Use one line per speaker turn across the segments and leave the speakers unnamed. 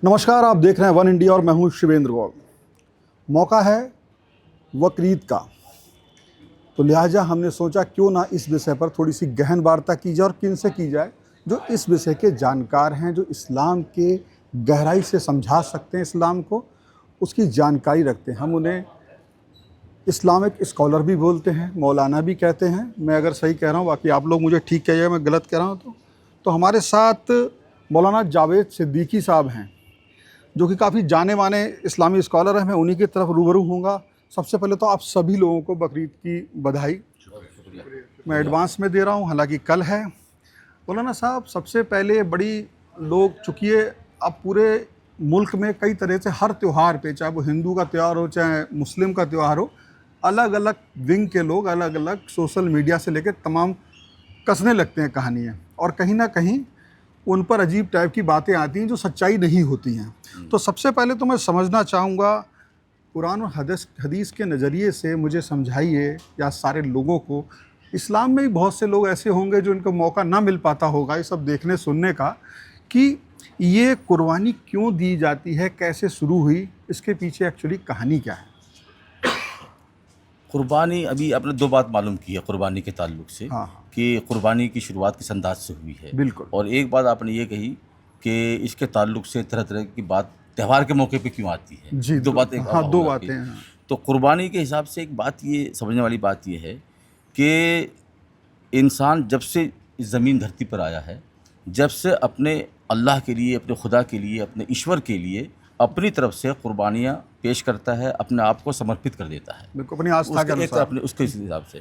नमस्कार, आप देख रहे हैं वन इंडिया और मैं हूं शिवेंद्र गौड़। मौका है बकरीद का, तो लिहाजा हमने सोचा क्यों ना इस विषय पर थोड़ी सी गहन वार्ता की जाए और किन से की जाए जो इस विषय के जानकार हैं, जो इस्लाम के गहराई से समझा सकते हैं, इस्लाम को उसकी जानकारी रखते हैं। हम उन्हें इस्लामिक स्कॉलर भी बोलते हैं, मौलाना भी कहते हैं। मैं अगर सही कह रहा हूँ, बाकी आप लोग मुझे ठीक कहिएगा मैं गलत कह रहा हूँ तो हमारे साथ मौलाना जावेद सिद्दीकी साहब हैं, जो कि काफ़ी जाने माने इस्लामी स्कॉलर हैं। मैं उन्हीं की तरफ रूबरू होऊंगा। सबसे पहले तो आप सभी लोगों को बकरीद की बधाई मैं एडवांस में दे रहा हूं, हालांकि कल है। मौलाना साहब, सबसे पहले बड़ी लोग, चूँकि अब पूरे मुल्क में कई तरह से हर त्यौहार पे, चाहे वो हिंदू का त्यौहार हो चाहे मुस्लिम का त्यौहार हो, अलग अलग विंग के लोग अलग अलग सोशल मीडिया से लेकर तमाम कसने लगते हैं कहानियाँ, और कहीं ना कहीं उन पर अजीब टाइप की बातें आती हैं जो सच्चाई नहीं होती हैं। तो सबसे पहले तो मैं समझना चाहूँगा, कुरान और हदीस के नज़रिए से मुझे समझाइए, या सारे लोगों को, इस्लाम में भी बहुत से लोग ऐसे होंगे जो इनको मौका ना मिल पाता होगा ये सब देखने सुनने का, कि ये कुर्बानी क्यों दी जाती है, कैसे शुरू हुई, इसके पीछे एक्चुअली कहानी क्या है।
कुर्बानी, अभी आपने दो बात मालूम की है कुर्बानी के ताल्लुक से।
हाँ,
कि कुर्बानी की शुरुआत किस अंदाज से हुई है।
बिल्कुल।
और एक बात आपने ये कही कि इसके ताल्लुक से तरह तरह की बात त्यौहार के मौके पे क्यों आती है।
जी,
दो बातें।
हाँ, दो बातें हैं।
तो कुर्बानी के हिसाब से एक बात ये समझने वाली बात ये है कि इंसान जब से इस ज़मीन धरती पर आया है, जब से अपने अल्लाह के लिए, अपने खुदा के लिए, अपने ईश्वर के लिए अपनी तरफ से कुर्बानियाँ पेश करता है, अपने आप को समर्पित कर देता है,
बिल्कुल, अपनी आस्था के अनुसार,
अपने उसके हिसाब से।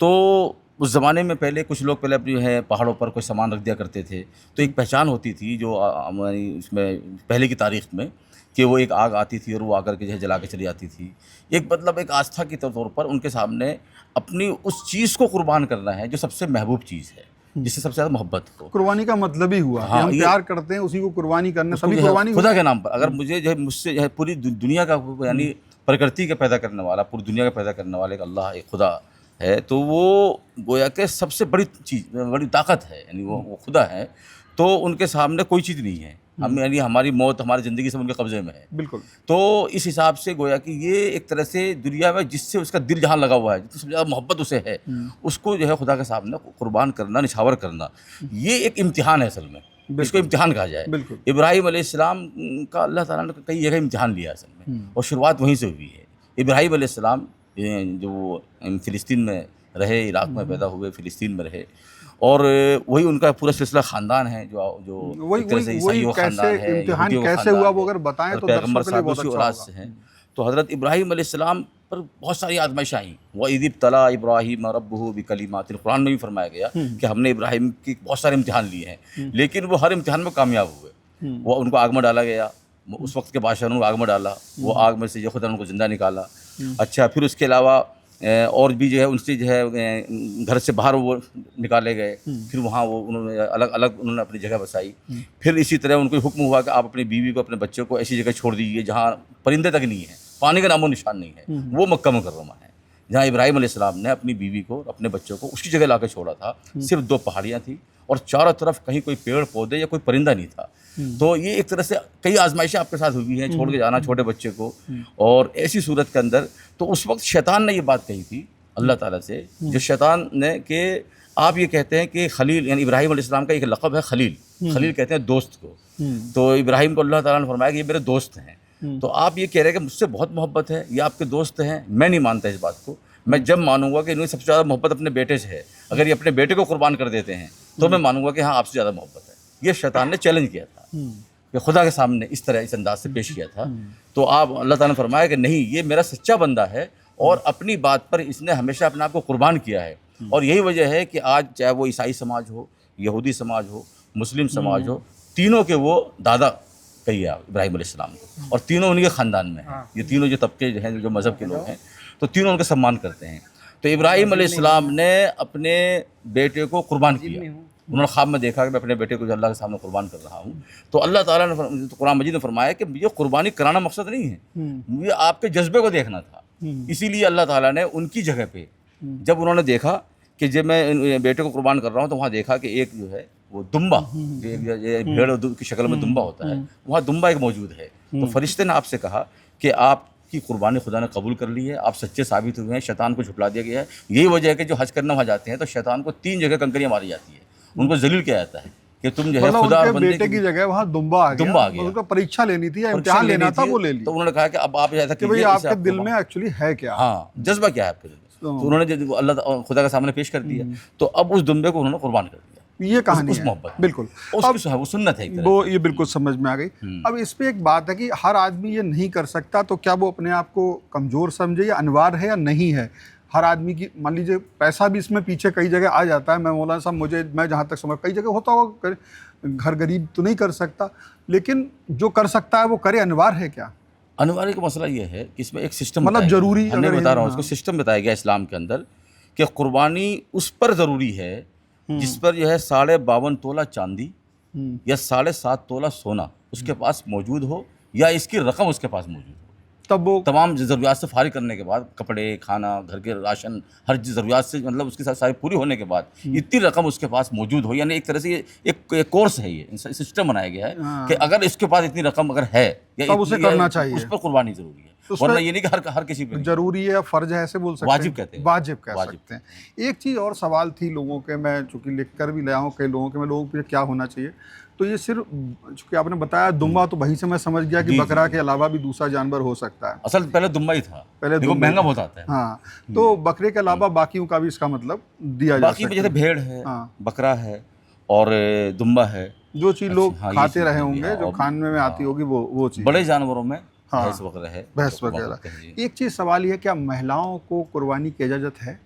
तो उस ज़माने में पहले कुछ लोग पहले अपनी है पहाड़ों पर कोई सामान रख दिया करते थे, तो एक पहचान होती थी जो हमारी उसमें पहले की तारीख़ में, कि वो एक आग आती थी और वो आकर के जो है जला के चली जाती थी। एक मतलब एक आस्था के तौर पर उनके सामने अपनी उस चीज़ को कुर्बान करना है जो सबसे महबूब चीज़ है, जिससे सबसे ज़्यादा मोहब्बत हो।
कुर्बानी का मतलब ही हुआ
हाँ,
कि हम प्यार करते हैं, उसी को कुर्बानी करना, सभी
खुदा
कुर्बानी
के नाम पर। अगर मुझे जो है मुझसे जो है पूरी दुनिया का, यानी प्रकृति का पैदा करने वाला, पूरी दुनिया का पैदा करने वाला एक अल्लाह, एक खुदा है, तो वो गोया के सबसे बड़ी चीज़, बड़ी ताकत है, यानी वो खुदा है। तो उनके सामने कोई चीज़ नहीं है। हम यानी हमारी मौत, हमारी ज़िंदगी सब उनके कब्ज़े में है।
बिल्कुल।
तो इस हिसाब से गोया कि ये एक तरह से दुनिया में जिससे उसका दिल जहाँ लगा हुआ है, जितनी सबसे ज़्यादा मोहब्बत उसे है, उसको जो है खुदा के सामने कुर्बान करना, निछावर करना, ये एक इम्तिहान है असल में। इसको इम्तिहान कहा जाए।
बिल्कुल।
इब्राहीम अलैहिस्सलाम का अल्लाह ताला ने कई जगह इम्तिहान लिया असल में, और शुरुआत वहीं से हुई है। इब्राहीम अलैहिस्सलाम जो फ़िलिस्तीन में रहे, इराक़ में पैदा हुए, फ़िलिस्तीन में रहे, और वही उनका पूरा सिलसिला ख़ानदान है जो एक तरह से ईसाइयों का ख़ानदान है, यहूदियों का
कैसे हुआ वो
ख़ानदान
अगर बताएं
है,
तो
पैगम्बर
दर्शकों के लिए
साहब
बहुत
उसी
अच्छा
औलाद
होगा।
से हैं। तो हज़रत इब्राहीम अलैहिस्सलाम पर बहुत सारी आज़माइशें आईं। वइज़ इब्तला इब्राहीम रब्बुहु बिकलिमातिन, कुरान में भी फरमाया गया कि हमने इब्राहीम की बहुत सारे इम्तिहान लिए हैं, लेकिन वो हर इम्तिहान में कामयाब हुए। वो उनको आग में डाला गया, उस वक्त के बादशाह ने उनको आग में डाला, वो आग में से जो खुदा ने उनको ज़िंदा निकाला। अच्छा, फिर उसके अलावा और भी जो है उनसे जो है घर से बाहर वो निकाले गए, फिर वहाँ वो उन्होंने अलग अलग उन्होंने अपनी जगह बसाई। फिर इसी तरह उनको हुक्म हुआ कि आप अपनी बीवी को, अपने बच्चों को ऐसी जगह छोड़ दीजिए जहाँ परिंदे तक नहीं है, पानी का नामो निशान नहीं है। वो मक्का मुकर्रमा है जहाँ इब्राहीम अलैहिस्सलाम ने अपनी बीवी को, अपने बच्चों को उसकी जगह लाकर छोड़ा था। सिर्फ 2 पहाड़ियाँ थी और चारों तरफ कहीं कोई पेड़ पौधे या कोई परिंदा नहीं था। तो ये एक तरह से कई आजमाइशें आपके साथ हुई हैं, छोड़ के जाना छोटे बच्चे को, और ऐसी सूरत के अंदर। तो उस वक्त शैतान ने ये बात कही थी अल्लाह ताला से, जो शैतान ने, कि आप ये कहते हैं कि खलील, यानी इब्राहीम अलैहिस्सलाम का एक लक़ब है खलील। खलील कहते हैं दोस्त को। तो इब्राहीम को अल्लाह ताला ने फरमाया कि ये मेरे दोस्त हैं। तो आप ये कह रहे हैं कि मुझसे बहुत मोहब्बत है, ये आपके दोस्त हैं। मैं नहीं मानता इस बात को। मैं जब मानूंगा कि इन्हें सबसे ज़्यादा मोहब्बत अपने बेटे से है, अगर ये अपने बेटे को कुर्बान कर देते हैं, तो मैं मानूंगा कि हाँ, आपसे ज़्यादा मोहब्बत है। ये शैतान ने चैलेंज किया था, कि खुदा के सामने इस तरह, इस अंदाज से पेश किया था। तो आप, अल्लाह ताला ने फरमाया कि नहीं, ये मेरा सच्चा बंदा है और अपनी बात पर इसने हमेशा अपने आप को कुर्बान किया है। और यही वजह है कि आज चाहे वो ईसाई समाज हो, यहूदी समाज हो, मुस्लिम समाज हो, तीनों के वो दादा कहिए आप इब्राहीम अलैहिस्सलाम को, और तीनों उनके ख़ानदान में हैं। ये तीनों जो तबके जो हैं, जो मज़हब के लोग हैं, तो तीनों उनका सम्मान करते हैं। तो इब्राहीम अलैहिस्सलाम ने अपने बेटे को कुर्बान किया। उन्होंने ख्वाब में देखा कि मैं अपने बेटे को जो अल्लाह के सामने कुर्बान कर रहा हूँ। तो अल्लाह ताला ने, तो कुरान मजीद में फरमाया कि ये कुर्बानी कराना मकसद नहीं है, ये आपके जज्बे को देखना था। इसीलिए अल्लाह ताला ने उनकी जगह पे, जब उन्होंने देखा कि जब मैं बेटे को कुर्बान कर रहा हूँ, तो वहाँ देखा कि एक जो है वो दुम्बा, ये भेड़ और दूध की शक्ल में दुम्बा होता है, वहाँ दुम्बा एक मौजूद है। तो फरिश्ते ने आपसे कहा कि आपकी कुर्बानी खुदा ने कबूल कर ली है, आप सच्चे साबित हुए हैं, शैतान को झुठला दिया गया है। यही वजह है कि जो हज करने वहाँ जाते हैं तो शैतान को 3 जगह कंकरियाँ मारी जाती है, उनको जलील किया जाता है कि तुम जो है
मतलब
खुदा और
उनके
बंदे
बेटे की जगह वहाँ दुम्बा आ गया। उनको परीक्षा लेनी थी या इम्तिहान लेना था, वो ले लिया।
तो उन्होंने कहा कि अब आप ऐसा
कि भाई
कीजिए,
आपके दिल में एक्चुअली है क्या,
हाँ जज्बा क्या है आपके दिल में। तो उन्होंने जो अल्लाह खुदा के सामने पेश कर दिया, तो अब उस दुम्बे को उन्होंने कुर्बान कर दिया।
ये कहानी
उस
है
मोहब्बत,
बिल्कुल।
अब वो सुन्नत है,
वो ये बिल्कुल समझ में आ गई। अब इस पे एक बात है कि हर आदमी ये नहीं कर सकता, तो क्या वो अपने आप को कमज़ोर समझे, या अनिवार्य है या नहीं है? हर आदमी की, मान लीजिए पैसा भी इसमें पीछे कई जगह आ जाता है। मैं मौलाना साहब, मैं जहाँ तक समझ, कई जगह होता होगा, घर गरीब तो नहीं कर सकता, लेकिन जो कर सकता है वो करे। अनिवार्य है क्या?
अनिवार्य का मसला ये है कि इसमें एक सिस्टम,
मतलब जरूरी,
मैं बता रहा हूँ इसको, सिस्टम बताया गया इस्लाम के अंदर कि कुर्बानी उस पर ज़रूरी है जिस पर जो है 52.5 तोला चांदी या 7.5 तोला सोना उसके पास मौजूद हो, या इसकी रकम उसके पास मौजूद हो।
तब वो
तमाम ज़रूरियात से फारिग करने के बाद, कपड़े, खाना, घर के राशन, हर ज़रूरियात से मतलब उसके साथ सारी पूरी होने के बाद इतनी रकम उसके पास मौजूद हो, यानी एक तरह से ये एक कोर्स है, ये सिस्टम बनाया गया है कि अगर इसके पास इतनी रकम अगर है या
तब उसे करना चाहिए,
उस पर कुर्बानी ज़रूरी है। वरना ये नहीं कि हर किसी पर
जरूरी है या फर्ज है, ऐसे बोल सकते हैं,
वाजिब कहते हैं,
वाजिब कह सकते हैं। एक चीज़ और सवाल थी लोगों के, मैं चूँकि लिख कर भी लाया हूँ कई लोगों के, मैं लोगों को क्या होना चाहिए, तो ये सिर्फ चूँकि आपने बताया दुम्बा, तो वहीं से मैं समझ गया कि बकरा के अलावा भी दूसरा जानवर हो सकता है।
असल पहले दुम्बा ही था,
पहले
महंगा बहुत आता है।
हाँ, तो बकरे के अलावा बाकियों का भी इसका मतलब दिया जा सकता है।
जैसे भेड़ है, बकरा है और दुम्बा है,
जो चीज़ लोग खाते रहे होंगे, जो खाने में आती होगी, वो चीज़।
बड़े जानवरों में भैंस वगैरह है,
भैंस वगैरह। एक चीज़ सवाल ये, क्या महिलाओं को कुर्बानी की इजाज़त है?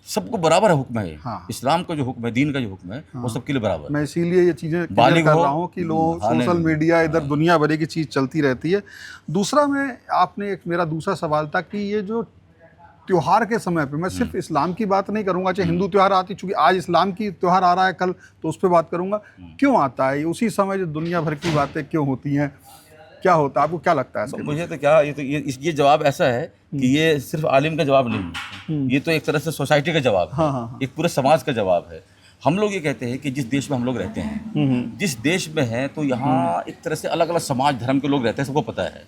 सबको बराबर हुक्म है। हाँ। इस्लाम का जो हुक्म है, दीन का जो हुक्म है, वो सबके लिए बराबर है।
मैं इसीलिए ये चीज़ें क्लियर कर रहा हूँ कि लोग सोशल मीडिया इधर दुनिया भर की चीज़ चलती रहती है। दूसरा, मेरा दूसरा सवाल था कि ये जो त्यौहार के समय पे, मैं सिर्फ इस्लाम की बात नहीं करूँगा, चाहे हिंदू त्यौहार आती, चूँकि आज इस्लाम की त्यौहार आ रहा है, कल तो उस पर बात करूँगा, क्यों आता है उसी समय जो दुनिया भर की बातें क्यों होती हैं, क्या होता है, आपको क्या लगता है?
मुझे तो क्या, ये जवाब ऐसा है कि ये सिर्फ आलिम का जवाब नहीं है, ये तो एक तरह से सोसाइटी का जवाब है, एक पूरे समाज का जवाब है। हम लोग ये कहते हैं कि जिस देश में हम लोग रहते हैं, जिस देश में हैं, तो यहाँ एक तरह से अलग अलग समाज धर्म के लोग रहते हैं, सबको पता है,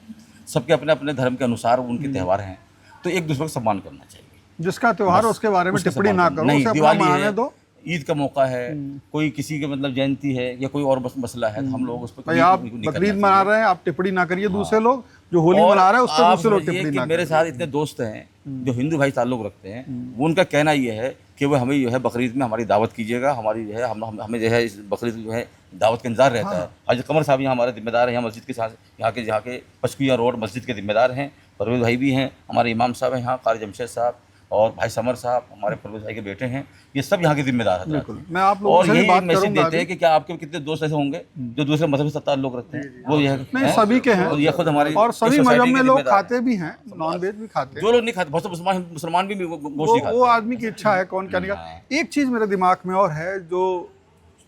सबके अपने अपने धर्म के अनुसार उनके त्यौहार हैं, तो एक दूसरे को सम्मान करना चाहिए।
जिसका त्यौहार उसके बारे में टिप्पणी ना करो, उसे अपना मानने दो।
ईद का मौका है, कोई किसी के मतलब जयंती है या कोई और मसला है, तो हम लोग उस पर,
आप बकरीद मना रहे हैं, आप टिप्पणी ना करिए। दूसरे लोग जो होली मना रहे हैं उस पर दूसरे लोग टिप्पणी ना।
मेरे साथ इतने दोस्त हैं जो हिंदू भाई ताल्लुक़ रखते हैं, वो उनका कहना ये है कि वो हमें जो है बकरीद में हमारी दावत कीजिएगा, हमारी जो है हमें जो है इस बकरीद जो है दावत का इंतजार रहता है। हाजी कमर साहब यहाँ हमारे जिम्मेदार हैं, यहाँ मस्जिद के साथ, यहाँ के पचकुया रोड मस्जिद के जिम्मेदार हैं। परवेज़ भाई भी हैं, हमारे इमाम साहब हैं यहाँ, कारी जमशेद साहब और भाई समर साहब हमारे परवेज़ भाई के बेटे हैं, ये सब यहाँ के जिम्मेदार हैं।
मैं आप लोगों से बात
मैसेज देते हैं कि क्या आपके कितने दोस्त ऐसे होंगे जो दूसरे मजहब से ताल्लुक़ रखते हैं, वो यह
नहीं, सभी के हैं,
और ये खुद हमारे,
और सभी मजहब में लोग खाते भी हैं, नॉन वेज भी खाते हैं।
जो लोग नहीं खाते, बहुत से मुसलमान भी गोश्त नहीं खाते,
वो आदमी की इच्छा है, कौन क्या नहीं खाते। एक चीज़ मेरे दिमाग में और है, जो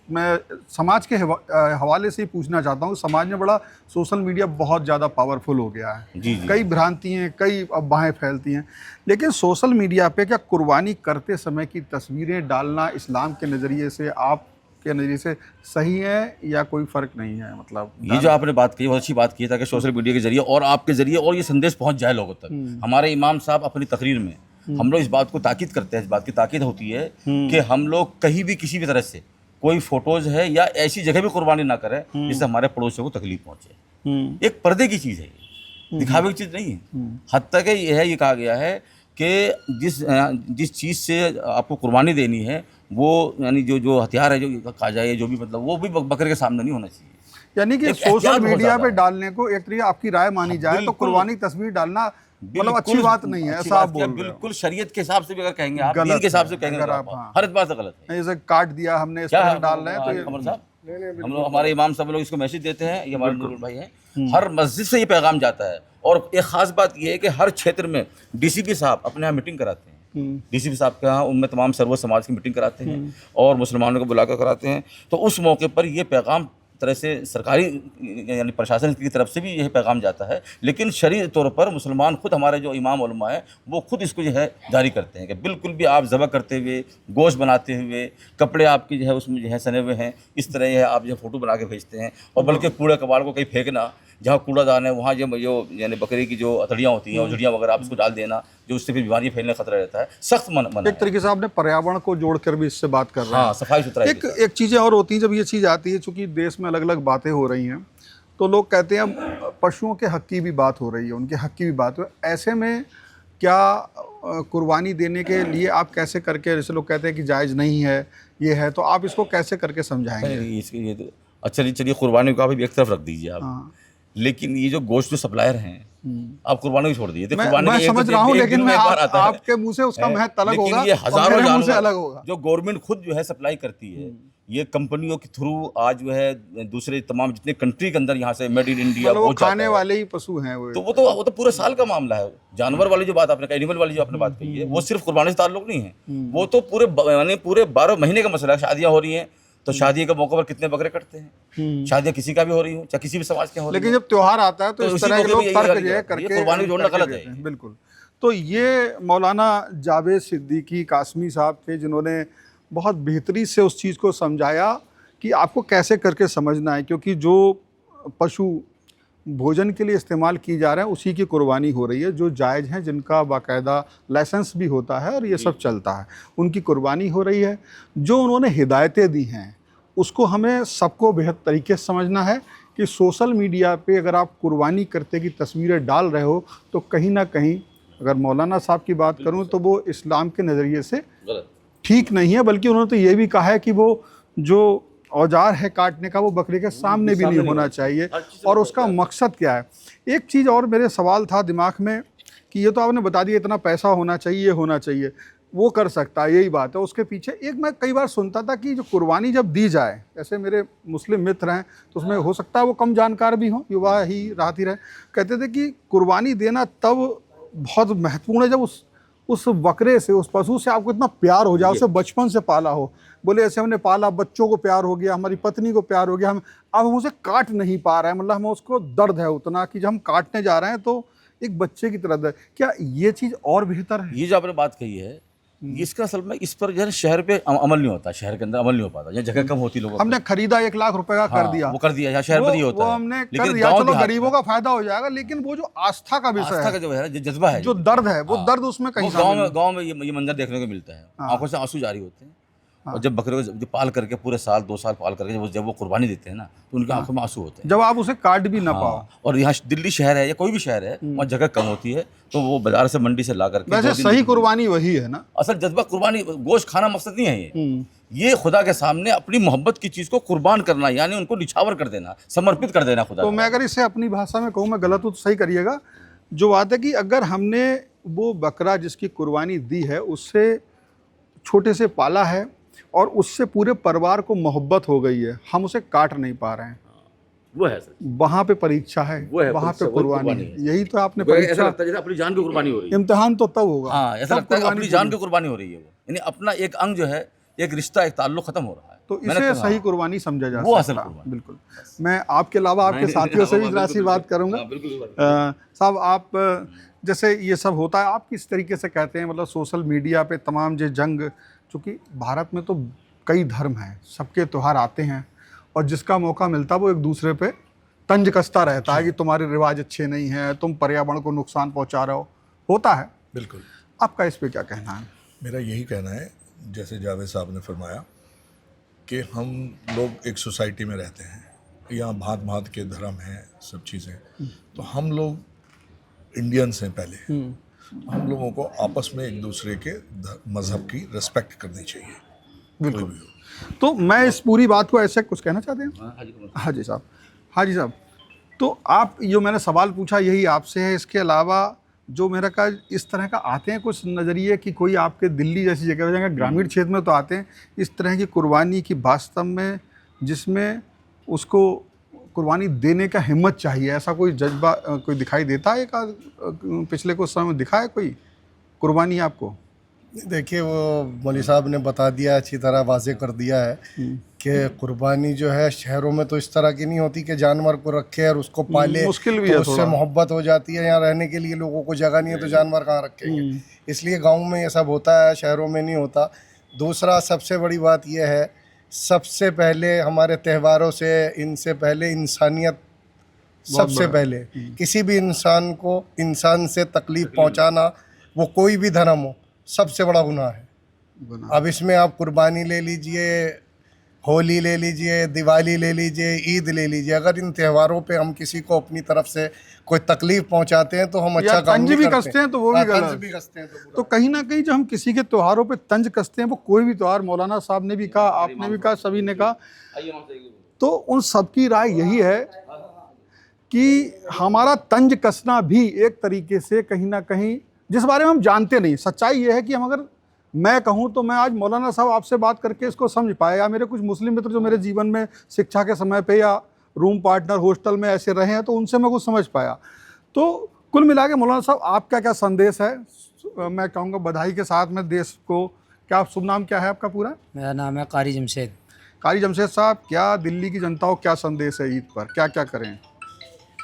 मैं समाज के हवाले से ही पूछना चाहता हूँ। समाज में बड़ा सोशल मीडिया बहुत ज़्यादा पावरफुल हो गया है, कई भ्रांतियाँ, कई अफवाहें फैलती हैं, लेकिन सोशल मीडिया पे क्या कुर्बानी करते समय की तस्वीरें डालना इस्लाम के नज़रिए से, आपके नज़रिए से सही है या कोई फ़र्क नहीं है? मतलब
ये जो आपने बात की, बहुत अच्छी बात की, ताकि सोशल मीडिया के जरिए और आपके ज़रिए और ये संदेश पहुँच जाए लोगों तक। हमारे इमाम साहब अपनी तकरीर में हम लोग इस बात को ताकीद करते हैं, इस बात की ताकीद होती है कि हम लोग कहीं भी किसी भी तरह से कोई फोटोज है या ऐसी जगह भी कुर्बानी ना करें जिससे हमारे पड़ोसियों को तकलीफ पहुंचे। एक पर्दे की चीज़ है, दिखावे की चीज़ नहीं है। हद तक ये है, ये कहा गया है कि जिस चीज़ से आपको कुर्बानी देनी है, वो यानी जो हथियार है, जो कहा जाए, जो भी मतलब, वो भी बकरे के सामने नहीं होना चाहिए।
यानी कि सोशल मीडिया पे डालने को एक तरीके आपकी राय मानी जाए तो कुर्बानी तस्वीर डालना मतलब अच्छी बात नहीं है, ऐसा आप बोल रहे हैं।
बिल्कुल शरीयत के हिसाब से भी अगर कहेंगे आप, दीन के हिसाब से कहेंगे आप, हर बात से गलत है।
जैसे काट दिया हमने, इस तरह डाल रहे हैं, तो ये
कमर साहब, हम लोग, हमारे इमाम साहब लोग इसको मैसेज देते हैं, ये हमारे नूरुल भाई हैं, हर मस्जिद से ये पैगाम जाता है। और एक ख़ास बात ये है कि हर क्षेत्र में डीसीपी साहब अपने यहाँ मीटिंग कराते हैं, डीसीपी साहब के यहाँ उनमें तमाम सर्व समाज की मीटिंग कराते हैं और मुसलमानों को बुला कर कराते हैं। तो उस मौके पर ये पैगाम तरह से सरकारी यानी प्रशासन की तरफ से भी यह पैगाम जाता है, लेकिन शरई तौर पर मुसलमान खुद, हमारे जो इमाम उलमा हैं, वो खुद इसको जो है जारी करते हैं कि बिल्कुल भी आप ज़बह करते हुए, गोश्त बनाते हुए, कपड़े आपकी जो है उसमें जो है सने हुए हैं, इस तरह यह आप जो फ़ोटो बना के भेजते हैं, और बल्कि कूड़े कबाड़ को कहीं फेंकना, जहाँ कूड़ादान है वहाँ जो यानी बकरी की जो अतड़ियाँ होती हैं, उजड़ियाँ वगैरह आप उसको डाल देना, जो उससे फिर बीमारी फैलने का खतरा रहता है, सख्त मना
एक तरीके से आपने पर्यावरण को जोड़कर भी इससे बात कर रहे हैं।
हाँ, सफाई सुथरा
एक चीज़ें और होती हैं जब ये चीज़ आती है, चूँकि देश में अलग अलग बातें हो रही हैं, तो लोग कहते हैं पशुओं के हक़ की भी बात हो रही है, उनके हक़ की भी बात हो, ऐसे में क्या कुर्बानी देने के लिए आप कैसे करके, जैसे लोग कहते हैं कि जायज़ नहीं है, ये है, तो आप इसको कैसे करके समझाएंगे?
इसके ये तो अच्छा जी, चलिए कुर्बानी को आप एक तरफ रख दीजिए आप।
हाँ।
लेकिन ये जो गोश्त जो सप्लायर हैं, आप कुर्बानी को छोड़ दीजिए।
मैं समझ रहा हूँ, लेकिन मैं आपके मुंह से उसका महत्व अलग होगा,
ये हजारों
मेरे मुंह से
जानवर
अलग होगा।
जो गवर्नमेंट खुद जो है सप्लाई करती है, ये कंपनियों के थ्रू आज जो है दूसरे तमाम जितने कंट्री के अंदर यहाँ से मेड इन इंडिया
मतलब वो खाने वाले ही पशु हैं वो।
तो वो तो पूरे साल का मामला है। जानवर वाली जो बात आपने कही, एनिमल वाली जो आपने बात कही है, वो सिर्फ कुर्बानी से ताल्लुक नहीं है, वो तो पूरे 12 महीने का मसला है। शादियाँ हो रही हैं तो शादी के मौके पर कितने बकरे कटते हैं, शादियाँ किसी का भी हो रही हो, चाहे किसी भी समाज के हो रही हो,
लेकिन जब त्योहार आता है तो इस तरह के लोग तर्क जो है करके
कुर्बानी जोड़ना गलत है।
बिल्कुल। तो ये मौलाना जावेद सिद्दीकी कासमी साहब थे, जिन्होंने बहुत बेहतरी से उस चीज़ को समझाया कि आपको कैसे करके समझना है, क्योंकि जो पशु भोजन के लिए इस्तेमाल की जा रहे हैं उसी की कुर्बानी हो रही है, जो जायज़ हैं, जिनका बाकायदा लाइसेंस भी होता है और ये सब चलता है, उनकी कुर्बानी हो रही है। जो उन्होंने हिदायतें दी हैं उसको हमें सबको बेहद तरीके से समझना है कि सोशल मीडिया पे अगर आप कुर्बानी करते की तस्वीरें डाल रहे हो तो कहीं ना कहीं, अगर मौलाना साहब की बात करूं तो वो इस्लाम के नज़रिए से ठीक नहीं है, बल्कि उन्होंने तो ये भी कहा है कि वो जो औजार है काटने का वो बकरी के सामने भी नहीं होना चाहिए, और उसका मकसद क्या है। एक चीज़ और मेरे सवाल था दिमाग में कि ये तो आपने बता दिया इतना पैसा होना चाहिए, होना चाहिए, वो कर सकता है, यही बात है। उसके पीछे एक मैं कई बार सुनता था कि जो कुर्बानी जब दी जाए, ऐसे मेरे मुस्लिम मित्र हैं तो उसमें हो सकता है वो कम जानकार भी हों, युवा ही राहत ही रहे, कहते थे कि कुर्बानी देना तब बहुत महत्वपूर्ण है जब उस बकरे से, उस पशु से आपको इतना प्यार हो जाए, उसे बचपन से पाला हो। बोले ऐसे हमने पाला, बच्चों को प्यार हो गया, हमारी पत्नी को प्यार हो गया, अब हम उसे काट नहीं पा रहे हैं, मतलब हमें उसको दर्द है उतना कि जब हम काटने जा रहे हैं तो एक बच्चे की तरह दर्द। क्या ये चीज़ और बेहतर है?
ये जो आपने बात कही है, इसका असल में इस पर जो है शहर पे अमल नहीं होता, शहर के अंदर अमल नहीं हो पाता, या जगह कम होती लोगों
हमने खरीदा 1 लाख रुपए का कर दिया,
वो कर दिया, यहाँ शहर में नहीं होता
वो
है।
हमने कर
लेकिन
दिया,
गाँव
चलो
देहात
गरीबों का फायदा हो जाएगा, लेकिन वो जो आस्था का विषय
आस्था का
है,
जो है जज्बा है,
जो दर्द है, वो दर्द उसमें कहीं
गाँव में ये मंजर देखने को मिलता है, आंखों से आंसू जारी होते हैं। और जब बकरे को जब पाल करके पूरे साल 2 साल पाल करके जब वो कुर्बानी देते हैं ना, तो उनकी आंखों में आंसू होते हैं,
जब आप उसे काट भी ना पाओ।
और यहाँ दिल्ली शहर है या कोई भी शहर है, वहाँ जगह कम होती है, तो वो बाजार से मंडी से ला करके,
वैसे सही कुर्बानी वही है ना,
असल जज्बा कुर्बानी, गोश्त खाना मकसद नहीं है ये खुदा के सामने अपनी मोहब्बत की चीज़ को कुर्बान करना, यानी उनको निछावर कर देना, समर्पित कर देना खुदा।
तो मैं अगर इसे अपनी भाषा में कहूँ, मैं गलत हूँ तो सही करिएगा, जो बात है कि अगर हमने वो बकरा जिसकी कुर्बानी दी है उससे छोटे से पाला है और उससे पूरे परिवार को मोहब्बत हो गई है, हम उसे काट नहीं पा रहे हैं,
वो है सर,
वहाँ पे परीक्षा है, वहाँ पे कुर्बानी है। यही तो आपने
परीक्षा, ऐसा लगता है जैसे अपनी जान की कुर्बानी हो रही है।
इम्तिहान तो तब होगा,
हाँ, ऐसा लगता है अपनी जान की कुर्बानी हो रही है, वो यानी अपना एक अंग जो है, एक रिश्ता, एक ताल्लुक खत्म हो रहा है,
तो इसे सही कुर्बानी समझा जा
वो
सकता
असल कुर्बानी।
बिल्कुल। मैं आपके अलावा आपके साथियों से भी जरा सी बात करूँगा। साहब, आप जैसे ये सब होता है, आप किस तरीके से कहते हैं, मतलब सोशल मीडिया पे तमाम जो जंग, चूँकि भारत में तो कई धर्म हैं, सबके त्यौहार आते हैं, और जिसका मौका मिलता है वो एक दूसरे पे तंज कसता रहता है कि तुम्हारे रिवाज अच्छे नहीं हैं, तुम पर्यावरण को नुकसान पहुंचा रहे हो, होता है।
बिल्कुल।
आपका इस पे क्या कहना है?
मेरा यही कहना है, जैसे जावेद साहब ने फरमाया कि हम लोग एक सोसाइटी में रहते हैं, यहाँ भांत भांत के धर्म हैं, सब चीज़ें, तो हम लोग इंडियंस हैं पहले, हम लोगों को आपस में एक दूसरे के मज़हब की रिस्पेक्ट करनी चाहिए।
बिल्कुल। तो मैं इस पूरी बात को ऐसे कुछ कहना चाहते हैं? हाँ जी साहब, हाँ जी साहब। तो आप जो मैंने सवाल पूछा यही आपसे है, इसके अलावा जो मेरा का इस तरह का आते हैं कुछ नज़रिए कि कोई आपके दिल्ली जैसी जगह हो जाएगा, ग्रामीण क्षेत्र में तो आते हैं इस तरह की कुर्बानी की वास्तव में, जिसमें उसको कुर्बानी देने का हिम्मत चाहिए, ऐसा कोई जज्बा कोई दिखाई देता है? एक पिछले कुछ समय में दिखा है कोई कुर्बानी आपको?
देखिए, वो मौलवी साहब ने बता दिया, अच्छी तरह वाज़ेह कर दिया है कि कुर्बानी जो है शहरों में तो इस तरह की नहीं होती कि जानवर को रखे और उसको पाले,
मुश्किल भी
तो
है
उससे
थोड़ा।
मोहब्बत हो जाती है। यहाँ रहने के लिए लोगों को जगह नहीं है तो जानवर कहाँ रखेंगे, इसलिए गाँव में ये सब होता है, शहरों में नहीं होता। दूसरा सबसे बड़ी बात यह है, सबसे पहले हमारे त्योहारों से इनसे पहले इंसानियत सबसे पहले, किसी भी इंसान को इंसान से तकलीफ पहुंचाना, वो कोई भी धर्म हो, सबसे बड़ा गुनाह है। अब इसमें आप कुर्बानी ले लीजिए, होली ले लीजिए, दिवाली ले लीजिए, ईद ले लीजिए, अगर इन त्योहारों पे हम किसी को अपनी तरफ से कोई तकलीफ पहुंचाते हैं तो हम अच्छा काम
तंज
नहीं
भी
करते।
कसते हैं तो वो भी
हाँ,
गलत
तंज
है।
भी कसते हैं तो
तो कहीं ना कहीं जब हम किसी के त्योहारों पे तंज कसते हैं, वो कोई भी त्योहार, मौलाना साहब ने भी कहा, आपने भी कहा, सभी ने कहा, तो उन सबकी राय यही है कि हमारा तंज कसना भी एक तरीके से कहीं ना कहीं, जिस बारे में हम जानते नहीं, सच्चाई ये है कि हम अगर मैं कहूँ तो मैं आज मौलाना साहब आपसे बात करके इसको समझ पाया, या मेरे कुछ मुस्लिम मित्र जो मेरे जीवन में शिक्षा के समय पे या रूम पार्टनर हॉस्टल में ऐसे रहे हैं, तो उनसे मैं कुछ समझ पाया। तो कुल मिला के मौलाना साहब आपका क्या संदेश है? मैं कहूँगा बधाई के साथ में देश को, क्या शुभ नाम क्या है आपका पूरा?
मेरा नाम है कारी जमशेद।
कारी जमशेद साहब, क्या दिल्ली की जनता को क्या संदेश है ईद पर, क्या क्या करें?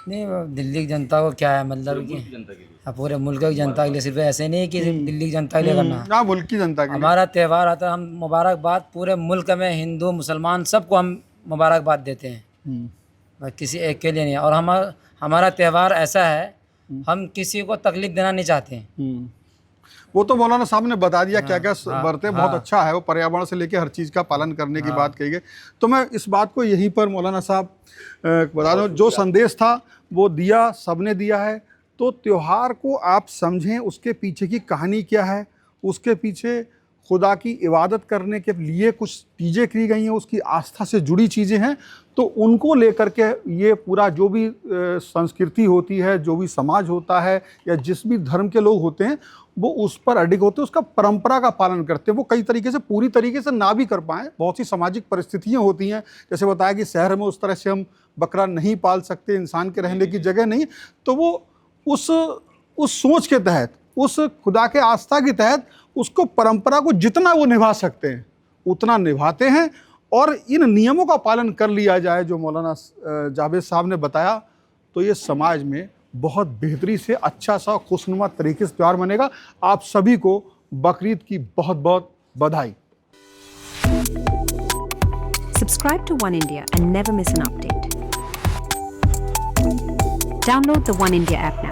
नहीं, वो दिल्ली की जनता को क्या है, मतलब कि पूरे मुल्क की जनता के लिए, सिर्फ ऐसे नहीं कि सिर्फ दिल्ली की जनता के लिए करना।
हाँ, मुल्क की जनता के लिए।
हमारा त्यौहार आता है, हम मुबारकबाद पूरे मुल्क में हिंदू मुसलमान सबको हम मुबारकबाद देते हैं, बस किसी एक के लिए नहीं। और हमारा त्यौहार ऐसा है, हम किसी को तकलीफ देना नहीं चाहते हैं।
वो तो मौलाना साहब ने बता दिया क्या क्या बरतें, बहुत अच्छा है, वो पर्यावरण से लेके हर चीज़ का पालन करने की बात कही गई। तो मैं इस बात को यहीं पर मौलाना साहब बता दूं, जो संदेश था वो दिया, सबने दिया है। तो त्यौहार को आप समझें, उसके पीछे की कहानी क्या है, उसके पीछे खुदा की इबादत करने के लिए कुछ चीज़ें की गई हैं, उसकी आस्था से जुड़ी चीज़ें हैं, तो उनको लेकर के ये पूरा जो भी संस्कृति होती है, जो भी समाज होता है, या जिस भी धर्म के लोग होते हैं, वो उस पर अडिग होते हैं, उसका परंपरा का पालन करते हैं। वो कई तरीके से पूरी तरीके से ना भी कर पाएँ, बहुत सी सामाजिक परिस्थितियाँ होती हैं, जैसे बताया कि शहर में उस तरह से हम बकरा नहीं पाल सकते, इंसान के रहने की जगह नहीं, तो वो उस सोच के तहत, उस खुदा के आस्था के तहत उसको, परंपरा को जितना वो निभा सकते हैं उतना निभाते हैं। और इन नियमों का पालन कर लिया जाए जो मौलाना जावेद साहब ने बताया, तो ये समाज में बहुत बेहतरी से अच्छा सा खुशनुमा तरीके से त्यौहार मनेगा। आप सभी को बकरीद की बहुत बहुत बधाई।
Subscribe to One India and never miss an update. Download the One India app now.